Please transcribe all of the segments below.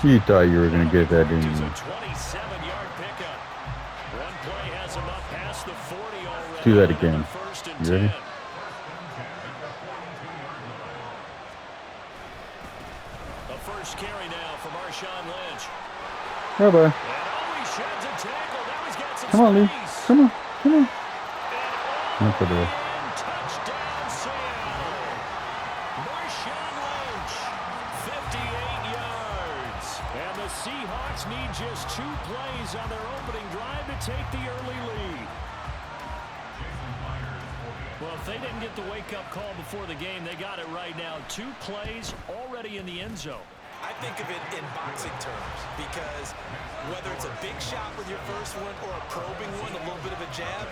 You thought you were going to get that, didn't you? 27-yard pickup. One play has him up past the 40 already. Do that again. You ready? The first carry now for Marshawn Lynch. Bye bye. And he sheds a tackle. Now he's got some Come on, Lee. space. Come on. Come on. And For the touchdown, Seattle. Marshawn Lynch, 58 yards. And the Seahawks need just 2 plays on their opening drive to take the early lead. Well, if they didn't get the wake-up call before the game, they got it right now. 2 plays already in the end zone. I think of it in boxing terms because whether it's a big shot with your first one or a probing one, a little bit of a jab,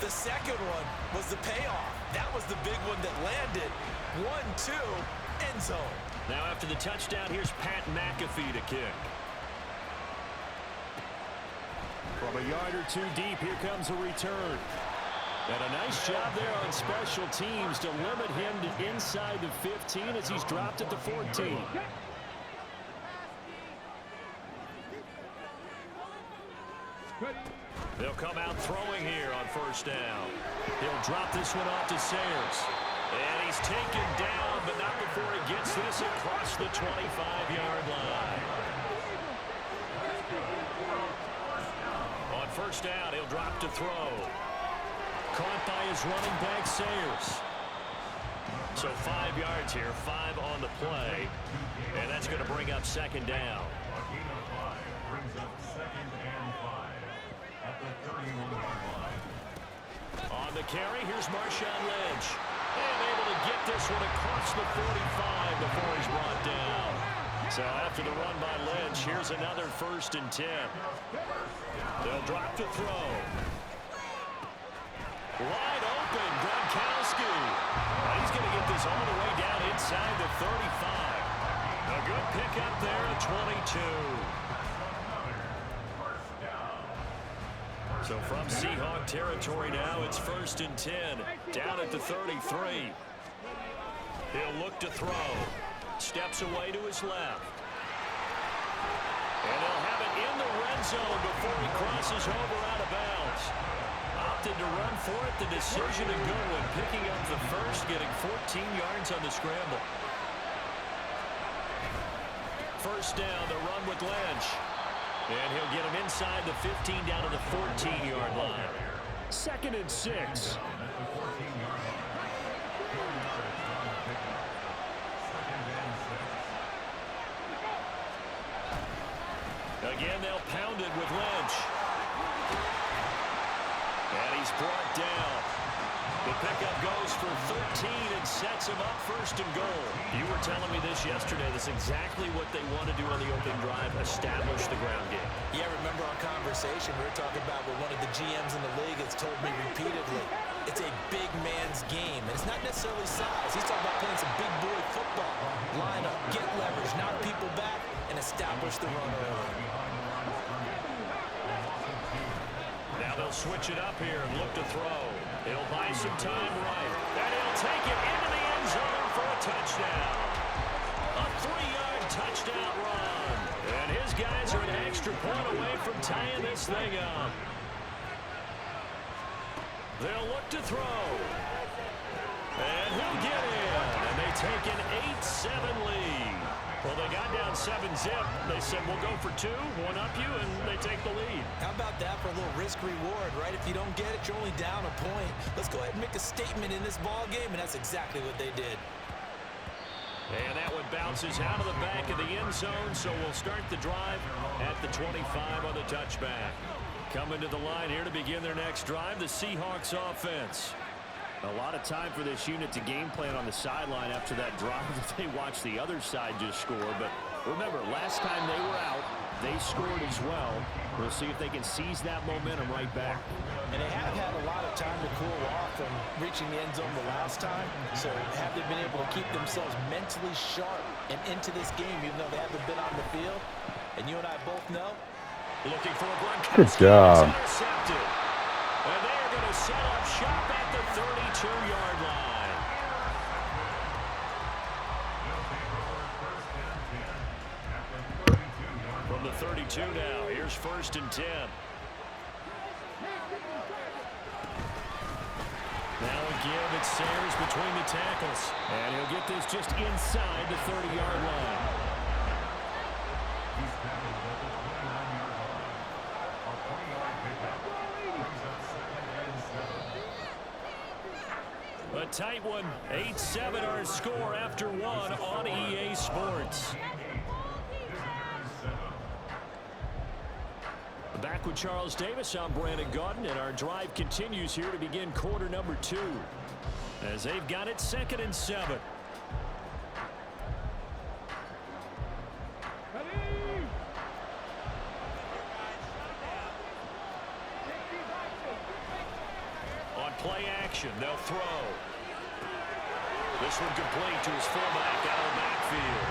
the second one was the payoff. That was the big one that landed. 1-2, end zone. Now after the touchdown, here's Pat McAfee to kick. From a yard or 2 deep, here comes a return. And a nice job there on special teams to limit him to inside the 15 as he's dropped at the 14. They'll come out throwing here on first down. He'll drop this one off to Sayers. And he's taken down, but not before he gets this across the 25-yard line. On first down, he'll drop to throw. Caught by his running back, Sayers. So 5 yards here, 5 on the play. And that's going to bring up second down. On the carry, here's Marshawn Lynch. And able to get this one across the 45 before he's brought down. So after the run by Lynch, here's another 1st and 10. They'll drop to throw. Wide open, Gronkowski. He's going to get this all the way down inside the 35. A good pickup there at 22. So from Seahawk territory now, it's 1st and 10. Down at the 33. He'll look to throw. Steps away to his left. And he'll have it in the red zone before he crosses over out of bounds. Opted to run for it. The decision a good one. Picking up the first, getting 14 yards on the scramble. First down, the run with Lynch. And he'll get him inside the 15 down to the 14-yard line. 2nd and 6. Again, they'll pound it with Lynch. And he's brought down. The pickup goes for 13 and sets him up 1st and goal. You were telling me this yesterday. That's exactly what they want to do on the opening drive, establish the ground game. Yeah, remember our conversation we were talking about what one of the GMs in the league has told me repeatedly. It's a big man's game, and it's not necessarily size. He's talking about playing some big boy football. Line up, get leverage, knock people back, and establish the run early. Now they'll switch it up here and look to throw. He'll buy some time right. And he'll take it into the end zone for a touchdown. A 3-yard touchdown run. And his guys are an extra point away from tying this thing up. They'll look to throw. And he'll get in. And they take an 8-7 lead. Well, they got down 7-zip. They said, we'll go for 2, one up you, and they take the lead. How about that for a little risk-reward, right? If you don't get it, you're only down a point. Let's go ahead and make a statement in this ball game, and that's exactly what they did. And that one bounces out of the back of the end zone, so we'll start the drive at the 25 on the touchback. Coming to the line here to begin their next drive, the Seahawks offense. A lot of time for this unit to game plan on the sideline after that drive if they watch the other side just score. But remember, last time they were out, they scored as well. We'll see if they can seize that momentum right back. And they have had a lot of time to cool off from reaching the end zone the last time. So have they been able to keep themselves mentally sharp and into this game, even though they haven't been on the field? And you and I both know. Looking for a Good job. Intercepted. And they are going to set up shop at the 32-yard line. 32 now. Here's 1st and 10. Now again, it's Sayers between the tackles. And he'll get this just inside the 30-yard line. A tight one. 8-7 our score after one on EA Sports. Back with Charles Davis, I'm Brandon Gaudin, and our drive continues here to begin quarter number 2. As they've got it 2nd and 7. On play action, they'll throw. This one complete to his fullback out of the backfield.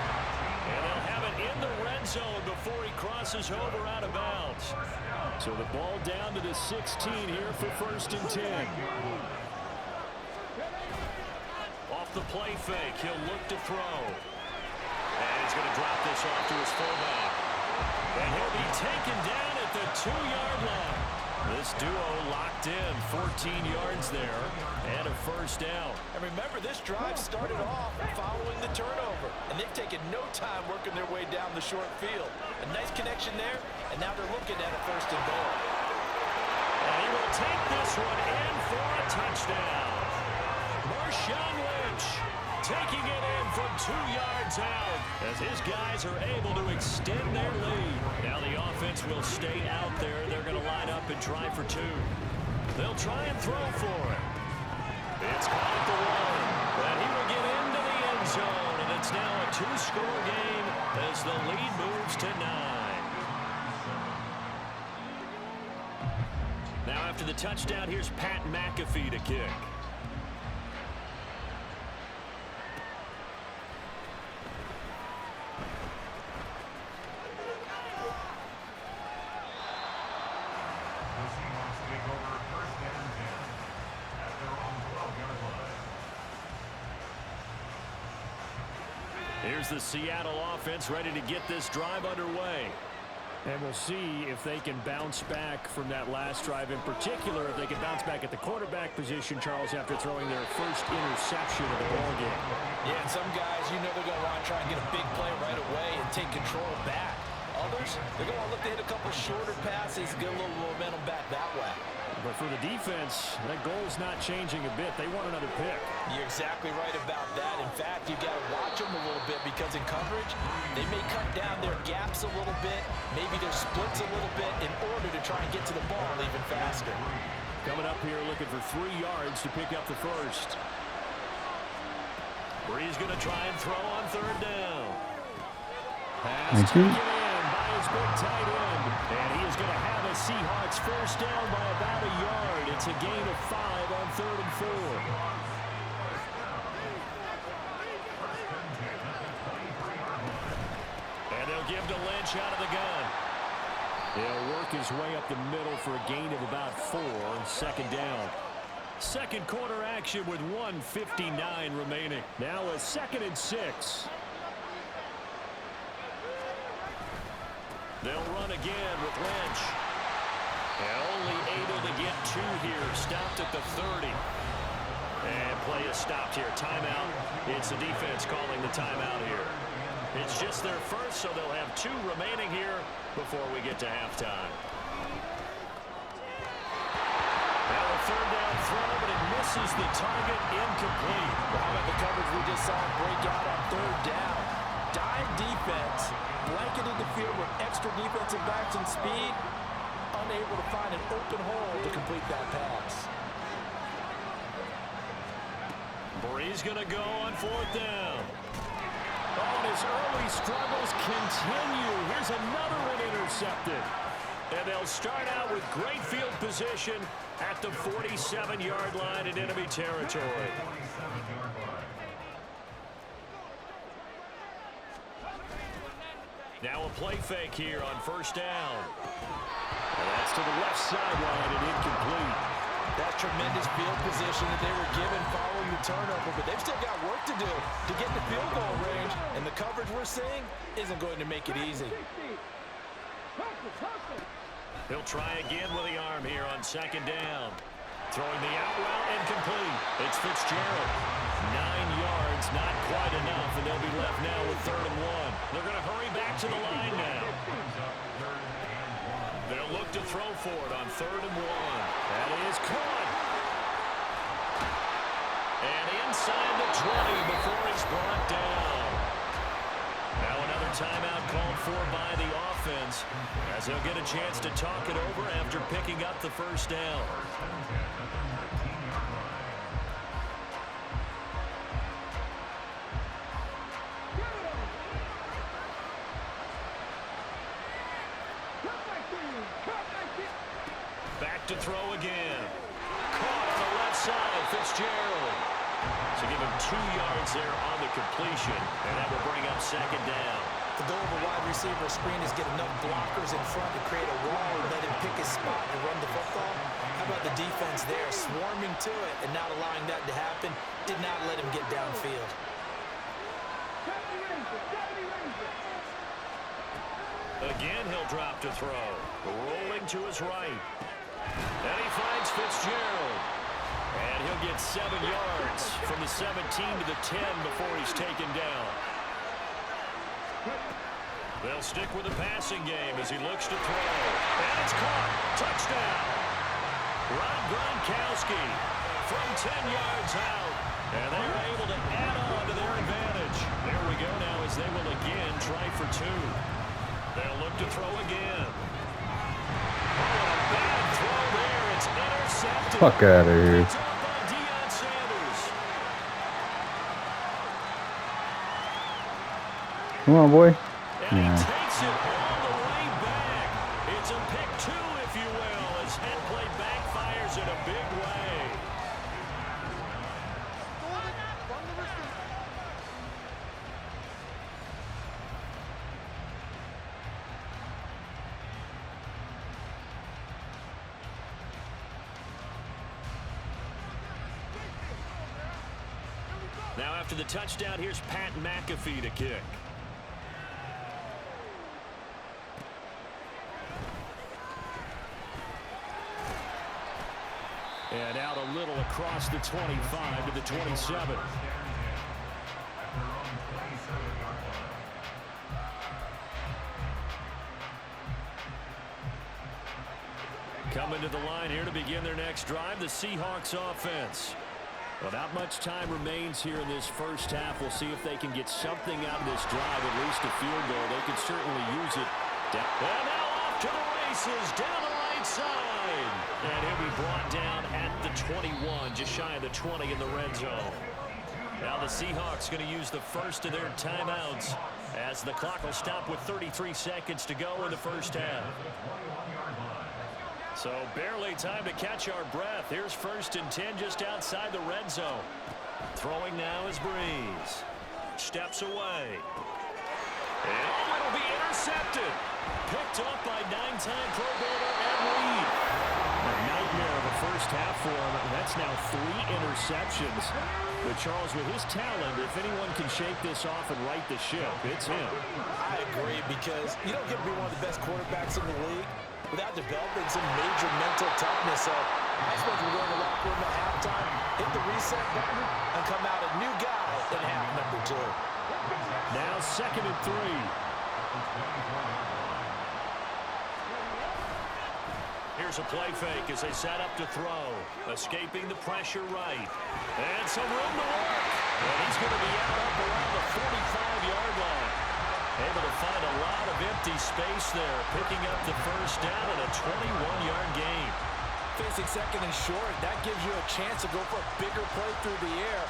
And they'll have it in the red zone before he crosses over out of bounds. So the ball down to the 16 here for 1st and 10. Off the play fake, he'll look to throw. And he's going to drop this off to his fullback. And he'll be taken down at the 2-yard line. This duo locked in, 14 yards there, and a 1st down. And remember, this drive started off following the turnover, and they've taken no time working their way down the short field. A nice connection there, and now they're looking at a 1st and goal. And he will take this one in for a touchdown. Marshawn Lynch taking it in from 2 yards out as his guys are able to extend their lead. Now the offense will stay out there. They're going to line up and try for 2. They'll try and throw for it. It's caught at the 1, and he will get into the end zone, and it's now a 2-score game as the lead moves to 9. Now after the touchdown, here's Pat McAfee to kick. Here's the Seattle offense ready to get this drive underway. And we'll see if they can bounce back from that last drive, in particular if they can bounce back at the quarterback position, Charles, after throwing their first interception of the ballgame. Yeah, and some guys, you know they're going to want to try and get a big play right away and take control back. Others, they're going to look to hit a couple shorter passes, get a little momentum back that way. But for the defense, that goal's not changing a bit. They want another pick. You're exactly right about that. In fact, you've got to watch them a little bit because in coverage, they may cut down their gaps a little bit, maybe their splits a little bit in order to try and get to the ball even faster. Coming up here looking for 3 yards to pick up the first. Bree's going to try and throw on 3rd down. Pass taken in by his big tight end. And he is going to have a Seahawks 1st down by about a yard. It's a gain of 5 on 3rd and 4. And they'll give to Lynch out of the gun. He'll work his way up the middle for a gain of about 4. 2nd down. 2nd quarter action with 1:59 remaining. Now a 2nd and 6. They'll run again with Lynch. And only able to get 2 here. Stopped at the 30. And play is stopped here. Timeout. It's the defense calling the timeout here. It's just their first, so they'll have 2 remaining here before we get to halftime. Now a 3rd down throw, but it misses the target, incomplete. Well, how about the coverage we just saw break out on 3rd down? Dime defense, blanketed the field with extra defensive backs and speed, unable to find an open hole to complete that pass. Bree's going to go on 4th down. Oh, and his early struggles continue. Here's another one intercepted. And they'll start out with great field position at the 47-yard line in enemy territory. Now a play fake here on 1st down. And that's to the left sideline and incomplete. That's tremendous field position that they were given following the turnover, but they've still got work to do to get the field goal range, and the coverage we're seeing isn't going to make it easy. He'll try again with the arm here on second down. Throwing the out route and complete. It's Fitzgerald. 9 yards, not quite enough, and they'll be left now with 3rd and 1. They're going to hurry back to the line now. They'll look to throw for it on 3rd and 1. That is caught. And inside the 20 before he's brought down. Now another timeout called for by the offense, as they'll get a chance to talk it over after picking up the first down. Back to throw again. Caught on the left side, Fitzgerald. So give him 2 yards there on the completion, and that will bring up second down. The goal of a wide receiver screen is get enough blockers in front to create a wall and let him pick his spot and run the football. How about the defense there, swarming to it and not allowing that to happen? Did not let him get downfield. Again, he'll drop to throw. Rolling to his right. And he finds Fitzgerald. And he'll get 7 yards from the 17 to the 10 before he's taken down. They'll stick with the passing game as he looks to throw. And it's caught. Touchdown. Rob Gronkowski from 10 yards out. And they were able to add on to their advantage. There we go now as they will again try for 2. They'll look to throw again. Oh, a bad throw there. It's intercepted. Fuck out of here. It's up by Deion Sanders. Come on, boy. And Yeah. he takes it all the way back. It's a pick 2, if you will, as head play backfires in a big way. Now after the touchdown, here's Pat McAfee to kick. And out a little across the 25 to the 27. Coming to the line here to begin their next drive, the Seahawks offense. Well, not much time remains here in this first half. We'll see if they can get something out of this drive, at least a field goal. They could certainly use it. And now off to the races, down the right side. And he'll be brought down at the 21, just shy of the 20 in the red zone. Now the Seahawks going to use the first of their timeouts as the clock will stop with 33 seconds to go in the first half. So barely time to catch our breath. Here's 1st and 10 just outside the red zone. Throwing now is Breeze. Steps away. And it'll be intercepted. Picked up by 9-time Pro Bowler Ed Reed. A nightmare of a first half for him. That's now 3 interceptions. But Charles, with his talent, if anyone can shake this off and right the ship, it's him. I agree, because you don't get to be one of the best quarterbacks in the league without developing some major mental toughness. So I expect we're going to the locker room at halftime, hit the reset button, and come out a new guy in half number 2. Now 2nd and 3. Here's a play fake as they set up to throw. Escaping the pressure right. And some room to work. And he's going to be out up around the 45-yard line. Able to find a lot of empty space there, picking up the first down in a 21-yard gain. Facing 2nd and short, that gives you a chance to go for a bigger play through the air.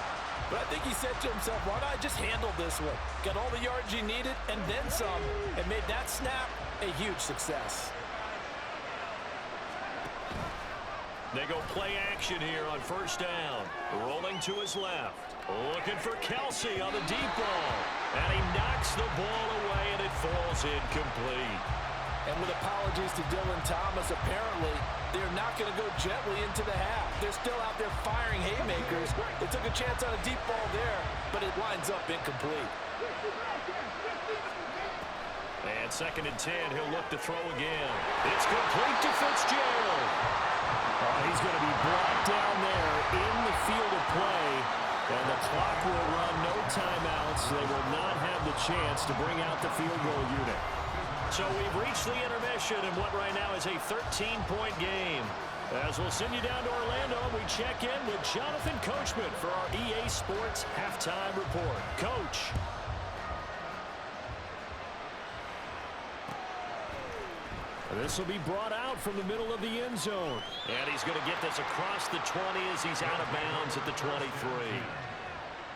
But I think he said to himself, why don't I just handle this one? Got all the yards you needed and then some, and made that snap a huge success. They go play action here on 1st down. Rolling to his left. Looking for Kelsey on the deep ball. And he knocks the ball away, and it falls incomplete. And with apologies to Dylan Thomas, apparently they're not going to go gently into the half. They're still out there firing haymakers. They took a chance on a deep ball there, but it winds up incomplete. And 2nd and 10, he'll look to throw again. It's complete to Fitzgerald. He's going to be brought down there in the field of play. And the clock will run, no timeouts. They will not have the chance to bring out the field goal unit. So we've reached the intermission in what right now is a 13-point game. As we'll send you down to Orlando, we check in with Jonathan Coachman for our EA Sports Halftime Report. Coach. This will be brought out from the middle of the end zone. And he's going to get this across the 20 as he's out of bounds at the 23.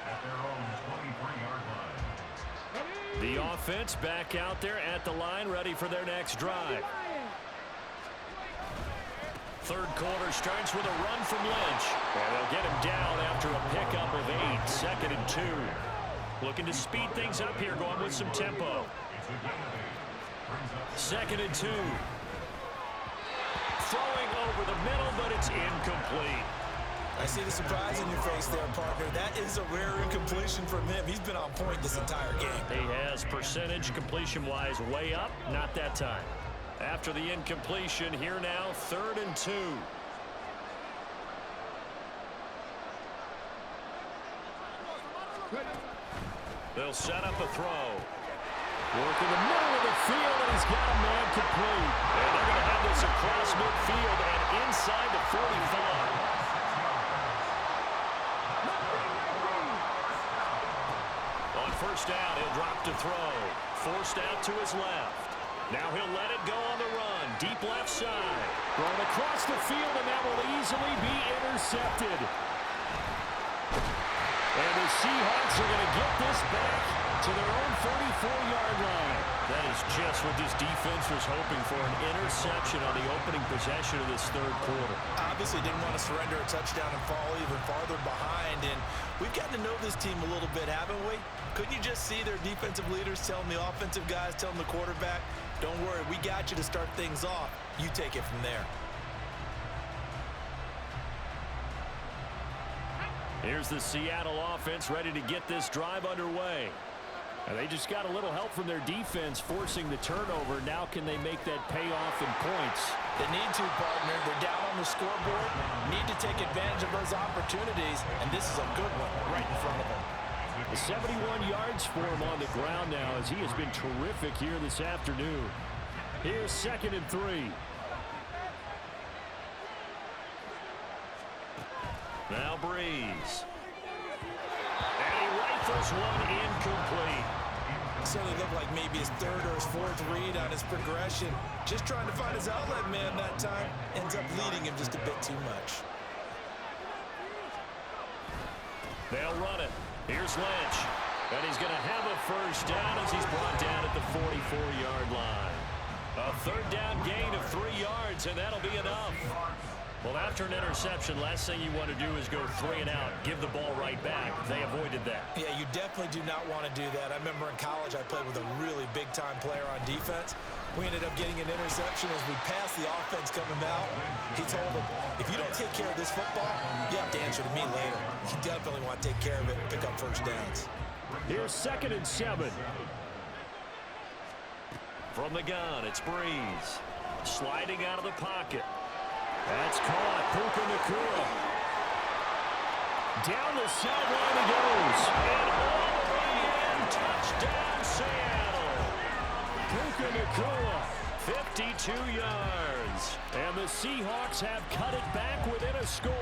At their own 23-yard line. The offense back out there at the line, ready for their next drive. Third quarter starts with a run from Lynch. And they'll get him down after a pickup of 8. 2nd and 2. Looking to speed things up here, going with some tempo. 2nd and 2. Throwing over the middle, but it's incomplete. I see the surprise in your face there, partner. That is a rare incompletion from him. He's been on point this entire game. He has percentage completion-wise way up, not that time. After the incompletion, here now, 3rd and 2. They'll set up a throw. Work in the middle of the field, and he's got a man complete. And they're going to have this across midfield and inside the 45. On 1st down, he'll drop to throw. Forced out to his left. Now he'll let it go on the run. Deep left side. Thrown across the field, and that will easily be intercepted. And the Seahawks are going to get this back to their own 34-yard line. That is just what this defense was hoping for, an interception on the opening possession of this 3rd quarter. Obviously didn't want to surrender a touchdown and fall even farther behind. And we've gotten to know this team a little bit, haven't we? Couldn't you just see their defensive leaders telling the offensive guys, telling the quarterback, don't worry, we got you to start things off. You take it from there. Here's the Seattle offense ready to get this drive underway. And they just got a little help from their defense forcing the turnover. Now can they make that pay off in points? They need to, partner. They're down on the scoreboard. Need to take advantage of those opportunities. And this is a good one right in front of them. 71 yards for him on the ground now as he has been terrific here this afternoon. Here's 2nd and 3. Now Breeze. And he rifles one incomplete. Certainly looked like maybe his 3rd or his 4th read on his progression. Just trying to find his outlet man that time. Ends up leading him just a bit too much. They'll run it. Here's Lynch. And he's going to have a 1st down as he's brought down at the 44-yard line. A 3rd down gain of 3 yards, and that'll be enough. Well, after an interception, last thing you want to do is go 3 and out, give the ball right back. They avoided that. Yeah, you definitely do not want to do that. I remember in college I played with a really big-time player on defense. We ended up getting an interception as we passed the offense coming out. He told him, if you don't take care of this football, you have to answer to me later. You definitely want to take care of it and pick up 1st downs. Here's 2nd and 7. From the gun, it's Breeze. Sliding out of the pocket. That's caught. Puka Nacua. Down the sideline he goes. And all the way in. Touchdown, Seattle. Puka Nacua, 52 yards. And the Seahawks have cut it back within a score.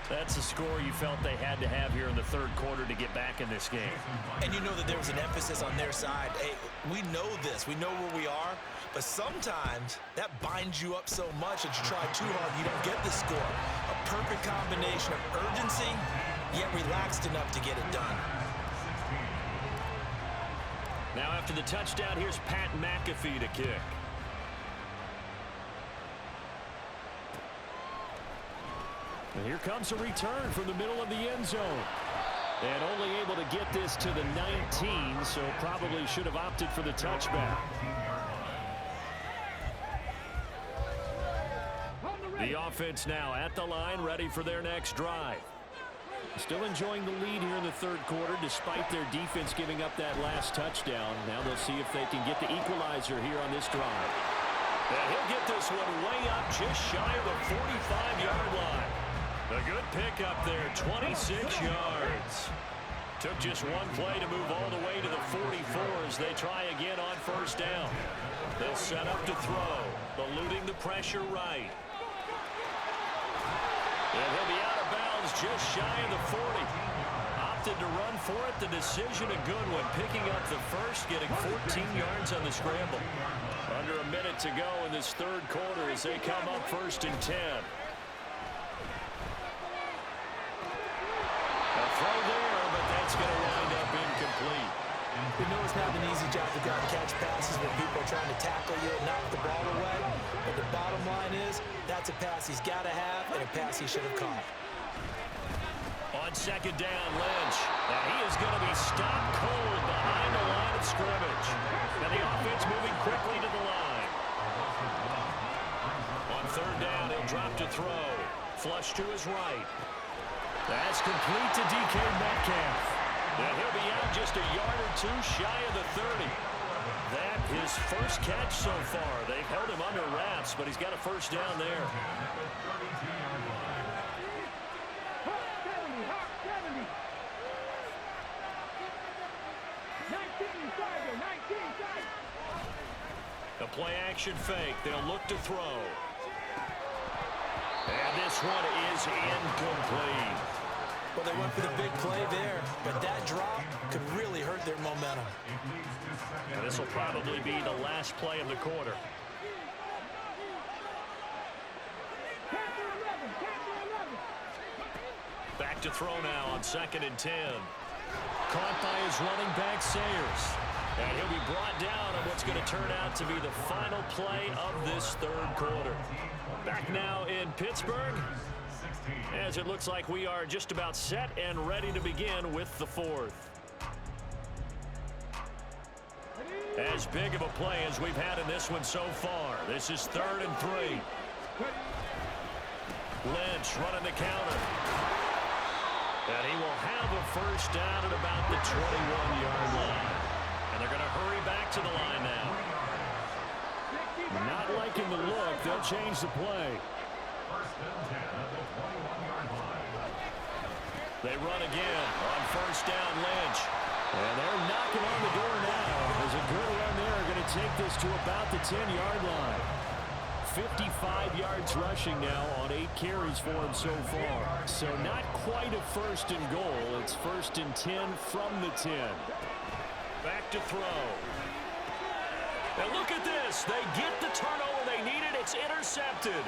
That's a score you felt they had to have here in the 3rd quarter to get back in this game. And you know that there was an emphasis on their side. Hey, we know this. We know where we are. But sometimes that binds you up so much that you try too hard, you don't get the score. A perfect combination of urgency, yet relaxed enough to get it done. Now after the touchdown, here's Pat McAfee to kick. And here comes a return from the middle of the end zone. And only able to get this to the 19, so probably should have opted for the touchback. The offense now at the line, ready for their next drive. Still enjoying the lead here in the third quarter despite their defense giving up that last touchdown. Now they'll see if they can get the equalizer here on this drive. And he'll get this one way up just shy of the 45-yard line. A good pickup there, 26 yards. Took just one play to move all the way to the 44 as they try again on first down. They'll set up to throw, eluding the pressure right. And he'll be out of bounds just shy of the 40. Opted to run for it. The decision a good one. Picking up the first, getting 14 yards on the scramble. Under a minute to go in this third quarter as they come up first and 10. A throw there, but that's going to wind up incomplete. We know it's not an easy job to go and catch passes when people are trying to tackle you and knock the ball away. But the bottom line is, that's a pass he's got to have and a pass he should have caught. On second down, Lynch. And he is going to be stopped cold behind the line of scrimmage. And the offense moving quickly to the line. On third down, he'll drop to throw. Flush to his right. That's complete to DK Metcalf. And he'll be out just a yard or two shy of the 30. That his first catch so far. They've held him under wraps, but he's got a first down there. The play action fake. They'll look to throw. And this one is incomplete. Well, they went for the big play there, but that drop could really hurt their momentum. And this will probably be the last play of the quarter. Back to throw now on second and 10. Caught by his running back, Sayers. And he'll be brought down on what's going to turn out to be the final play of this third quarter. Back now in Pittsburgh, as it looks like we are just about set and ready to begin with the fourth. As big of a play as we've had in this one so far. This is 3rd and 3. Lynch running the counter. And he will have a first down at about the 21-yard line. And they're going to hurry back to the line now. Not liking the look. They'll change the play. They run again on first down, Lynch. And they're knocking on the door now. There's a good run there. Going to take this to about the 10-yard line. 55 yards rushing now on 8 carries for him so far. So not quite a first and goal. It's 1st and 10 from the 10. Back to throw. And look at this. They get the turnover they needed. It's intercepted.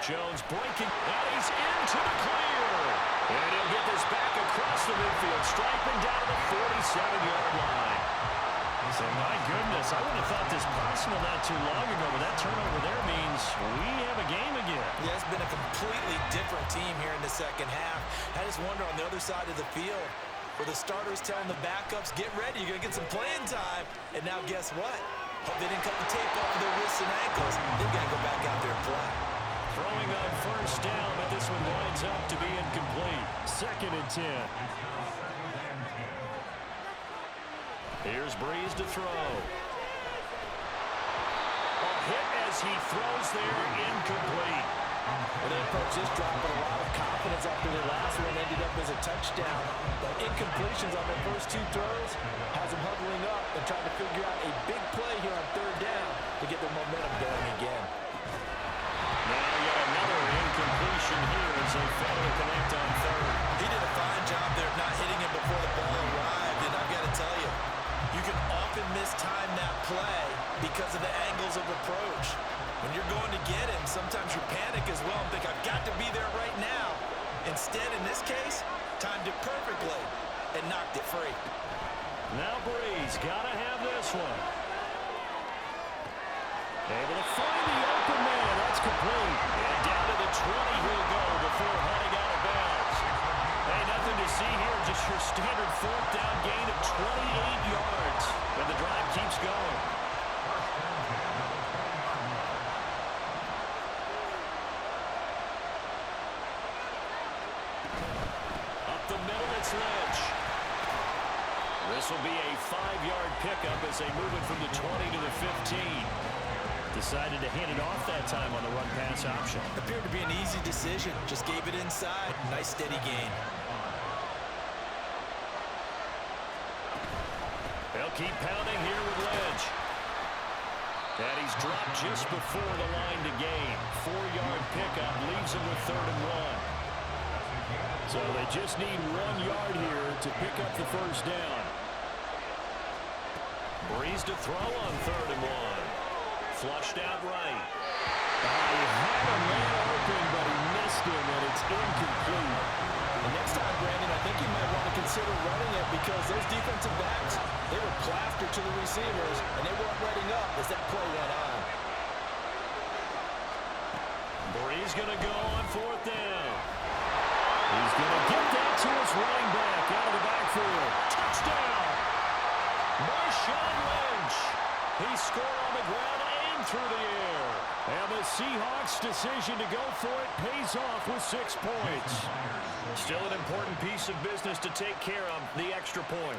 Jones breaking, and he's into the clear. And he'll get this back across the midfield, striping down to the 47-yard line. So, my goodness, I would have thought this possible not too long ago, but that turnover there means we have a game again. Yeah, it's been a completely different team here in the second half. I just wonder on the other side of the field, where the starters telling the backups, get ready, you're going to get some playing time. And now guess what? Hope they didn't cut the tape off of their wrists and ankles. They've got to go back out there and play. Throwing on first down, but this one winds up to be incomplete. 2nd and 10. Here's Breeze to throw. A hit as he throws there, incomplete. Well, they approach this drop with a lot of confidence after their last one ended up as a touchdown. But incompletions on their first 2 throws has them huddling up and trying to figure out a big play here on 3rd down to get their momentum going again. Now yet another incompletion here as they fail to connect on 3rd. He did a fine job there of not hitting him before the ball arrived, and I've got to tell you, you can often mistime that play because of the angles of approach. When you're going to get him, sometimes you panic as well and think, I've got to be there right now. Instead, in this case, timed it perfectly and knocked it free. Now Breeze, got to have this one. Able to find the open man. That's complete. And down to the 20 he'll go before heading out of bounds. Hey, nothing to see here. Just your standard 4th down gain of 28 yards. And the drive keeps going. will be a 5-yard pickup as they move it from the 20 to the 15. Decided to hand it off that time on the run-pass option. Appeared to be an easy decision. Just gave it inside. Nice steady gain. They'll keep pounding here with Lynch. And he's dropped just before the line to gain. 4-yard pickup leaves him with 3rd and 1. So they just need 1 yard here to pick up the first down. Breeze to throw on 3rd and 1. Flushed out right. He had a man open, but he missed him, and it's incomplete. And next time, Brandon, I think you might want to consider running it because those defensive backs, they were plastered to the receivers, and they weren't letting up as that play went on. Breeze going to go on 4th down. He's going to get that to his running back out of the backfield. Touchdown! Marshawn Lynch. He scored on the ground and through the air. And the Seahawks' decision to go for it pays off with 6 points. Still an important piece of business to take care of, the extra point.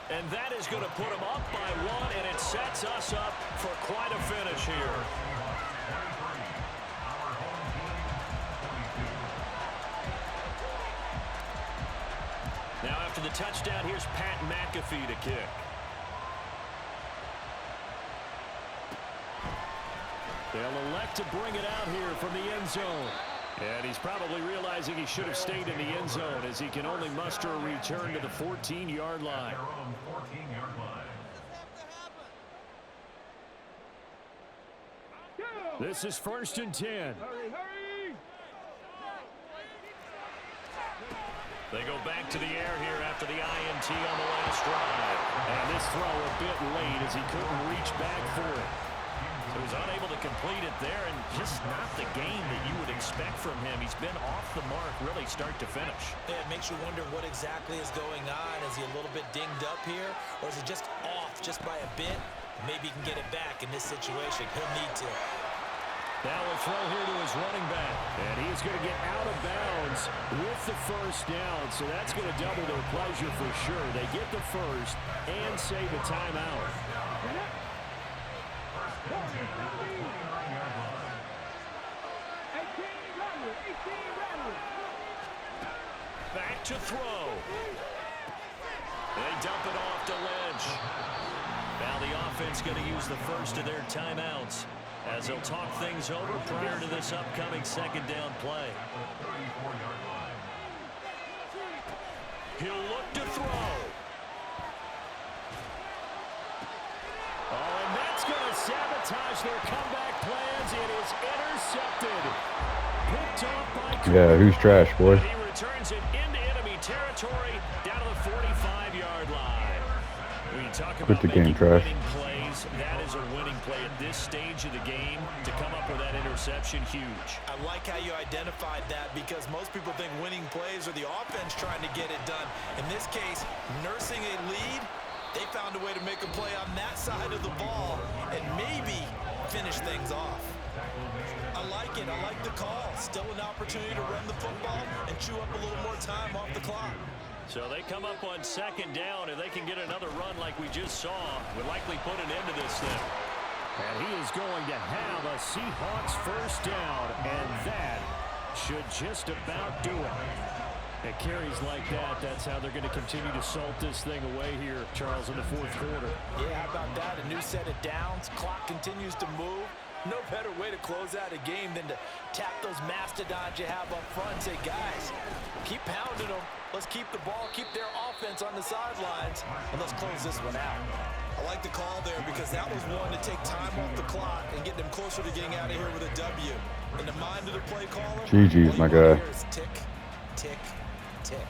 And that is going to put them up by 1, and it sets us up for quite a finish here. Now after the touchdown, here's Pat McAfee to kick. They'll elect to bring it out here from the end zone. And he's probably realizing he should have stayed in the end zone as he can only muster a return to the 14-yard line. This is 1st and 10. They go back to the air here after the INT on the last drive. And this throw a bit late as he couldn't reach back for it. So he's unable to complete it there, and just not the game that you would expect from him. He's been off the mark really start to finish. Yeah, it makes you wonder what exactly is going on. Is he a little bit dinged up here, or is he just off just by a bit? Maybe he can get it back in this situation. He'll need to. Now we'll throw here to his running back. And he is going to get out of bounds with the first down. So that's going to double their pleasure for sure. They get the first and save a timeout. Back to throw. They dump it off to Lynch. Now the offense going to use the first of their timeouts as they'll talk things over prior to this upcoming 2nd down play. He'll look to throw. Oh, and that's going to sabotage their comeback plans. It is intercepted. Picked off by Yeah, who's trash, boy? he returns it into enemy territory down to the 45-yard line. When you talk about the game, making trash. winning plays, that is a winning play at this stage of the game. To come up with that interception, huge. I like how you identified that because most people think winning plays are the offense trying to get it done. In this case, nursing a lead, they found a way to make a play on that side of the ball and maybe finish things off. I like it. I like the call. Still an opportunity to run the football and chew up a little more time off the clock. So they come up on 2nd down, and they can get another run like we just saw. Would likely put an end to this thing. And he is going to have a Seahawks first down, and that should just about do it. At carries like that, that's how they're going to continue to salt this thing away here, Charles, in the 4th quarter. Yeah, how about that? A new set of downs. Clock continues to move. No better way to close out a game than to tap those mastodons you have up front and say, guys, keep pounding them. Let's keep the ball, keep their offense on the sidelines, and let's close this one out. I like the call there because that was one to take time off the clock and get them closer to getting out of here with a W. In the mind of the play caller, GG's, my guy. tick, tick, tick.